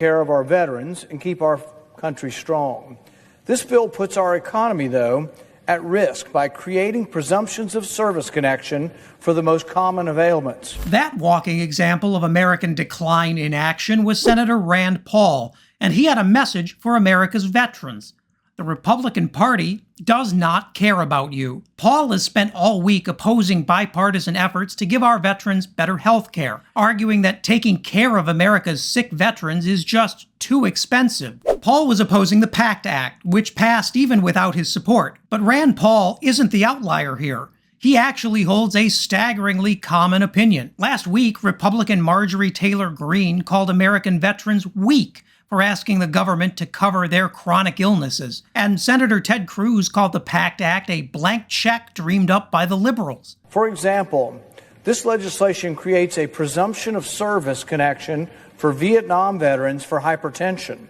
care of our veterans and keep our country strong. This bill puts our economy, though, at risk by creating presumptions of service connection for the most common of ailments. That walking example of American decline in action was Senator Rand Paul, and he had a message for America's veterans. The Republican Party does not care about you. Paul has spent all week opposing bipartisan efforts to give our veterans better health care, arguing that taking care of America's sick veterans is just too expensive. Paul was opposing the PACT Act, which passed even without his support. But Rand Paul isn't the outlier here. He actually holds a staggeringly common opinion. Last week, Republican Marjorie Taylor Greene called American veterans weak for asking the government to cover their chronic illnesses. And Senator Ted Cruz called the PACT Act a blank check dreamed up by the liberals. For example, this legislation creates a presumption of service connection for Vietnam veterans for hypertension.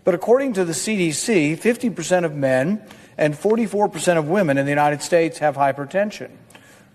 But according to the CDC, 50% of men and 44% of women in the United States have hypertension.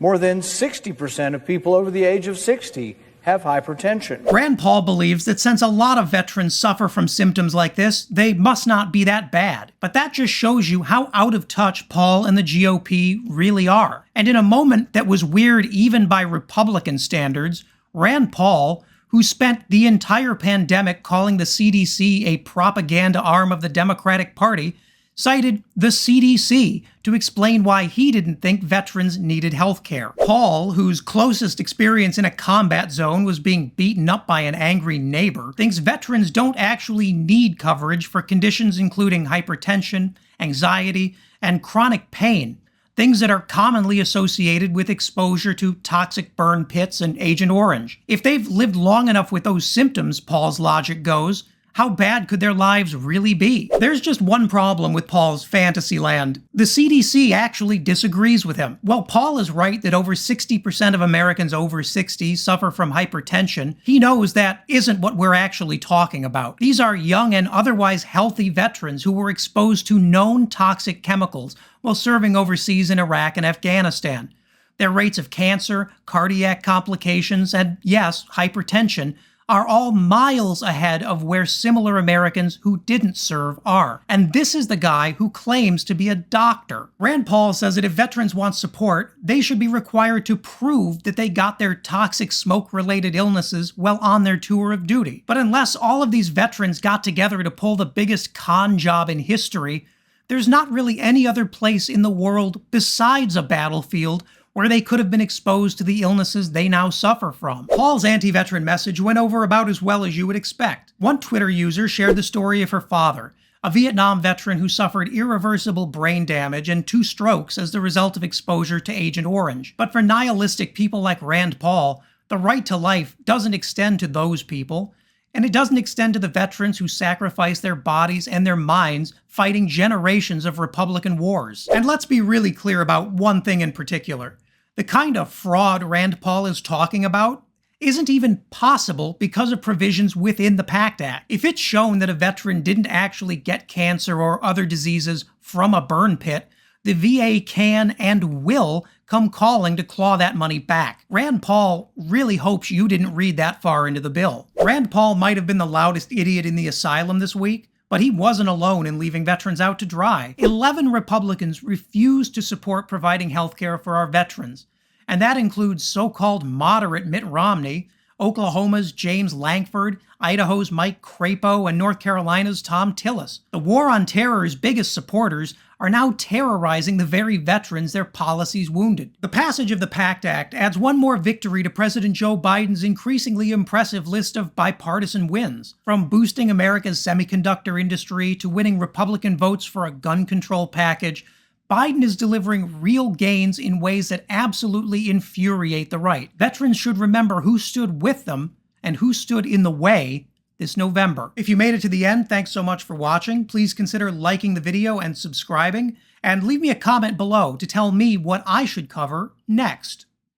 More than 60% of people over the age of 60 have hypertension. Rand Paul believes that since a lot of veterans suffer from symptoms like this, they must not be that bad. But that just shows you how out of touch Paul and the GOP really are. And in a moment that was weird even by Republican standards, Rand Paul, who spent the entire pandemic calling the CDC a propaganda arm of the Democratic Party, cited the CDC to explain why he didn't think veterans needed health care. Paul, whose closest experience in a combat zone was being beaten up by an angry neighbor, thinks veterans don't actually need coverage for conditions including hypertension, anxiety, and chronic pain, things that are commonly associated with exposure to toxic burn pits and Agent Orange. If they've lived long enough with those symptoms, Paul's logic goes, how bad could their lives really be? There's just one problem with Paul's fantasy land. The CDC actually disagrees with him. While Paul is right that over 60% of Americans over 60 suffer from hypertension, he knows that isn't what we're actually talking about. These are young and otherwise healthy veterans who were exposed to known toxic chemicals while serving overseas in Iraq and Afghanistan. Their rates of cancer, cardiac complications, and yes, hypertension are all miles ahead of where similar Americans who didn't serve are. And this is the guy who claims to be a doctor. Rand Paul says that if veterans want support, they should be required to prove that they got their toxic smoke-related illnesses while on their tour of duty. But unless all of these veterans got together to pull the biggest con job in history, there's not really any other place in the world besides a battlefield where they could have been exposed to the illnesses they now suffer from. Paul's anti-veteran message went over about as well as you would expect. One Twitter user shared the story of her father, a Vietnam veteran who suffered irreversible brain damage and 2 strokes as the result of exposure to Agent Orange. But for nihilistic people like Rand Paul, the right to life doesn't extend to those people, and it doesn't extend to the veterans who sacrificed their bodies and their minds fighting generations of Republican wars. And let's be really clear about one thing in particular. The kind of fraud Rand Paul is talking about isn't even possible because of provisions within the PACT Act. If it's shown that a veteran didn't actually get cancer or other diseases from a burn pit, the VA can and will come calling to claw that money back. Rand Paul really hopes you didn't read that far into the bill. Rand Paul might have been the loudest idiot in the asylum this week, but he wasn't alone in leaving veterans out to dry. 11 Republicans refused to support providing health care for our veterans, and that includes so-called moderate Mitt Romney, Oklahoma's James Lankford, Idaho's Mike Crapo, and North Carolina's Tom Tillis. The War on Terror's biggest supporters are now terrorizing the very veterans their policies wounded. The passage of the PACT Act adds one more victory to President Joe Biden's increasingly impressive list of bipartisan wins. From boosting America's semiconductor industry to winning Republican votes for a gun control package, Biden is delivering real gains in ways that absolutely infuriate the right. Veterans should remember who stood with them and who stood in the way this November. If you made it to the end, thanks so much for watching. Please consider liking the video and subscribing, and leave me a comment below to tell me what I should cover next.